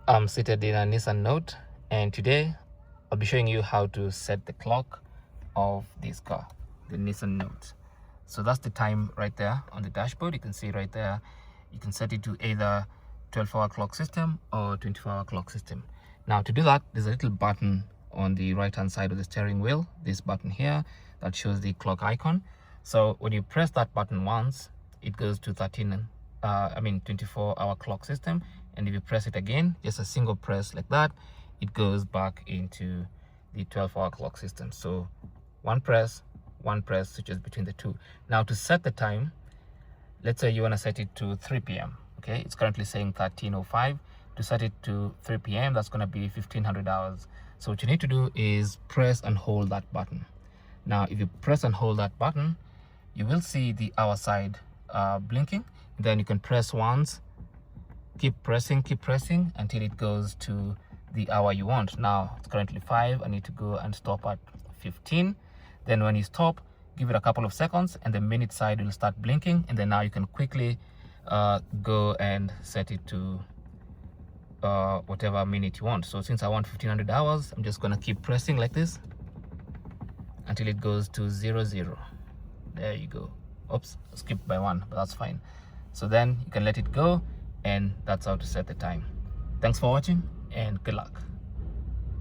I'm seated in a Nissan Note, and today I'll be showing you how to set the clock of this car, the Nissan Note. So that's the time right there on the dashboard. You can see right there, you can set it to either 12-hour clock system or 24-hour clock system. Now to do that, there's a little button on the right hand side of the steering wheel, this button here that shows the clock icon. So when you press that button once, it goes to 24-hour clock system, and if you press it again, just a single press like that, it goes back into the 12-hour clock system. So one press switches between the two. Now to set the time, let's say you want to set it to 3 p.m. okay, it's currently saying 13:05. To set it to 3 p.m. that's going to be 1500 hours. So what you need to do is press and hold that button. Now if you press and hold that button, you will see the hour side blinking. Then you can press once, keep pressing until it goes to the hour you want. Now it's currently 5. I need to go and stop at 15. Then when you stop, give it a couple of seconds and the minute side will start blinking, and then now you can quickly go and set it to whatever minute you want. So since I want 1500 hours, I'm just gonna keep pressing like this until it goes to 00. There you go. Oops, skipped by 1, but that's fine. So then you can let it go, and that's how to set the time. Thanks for watching and good luck.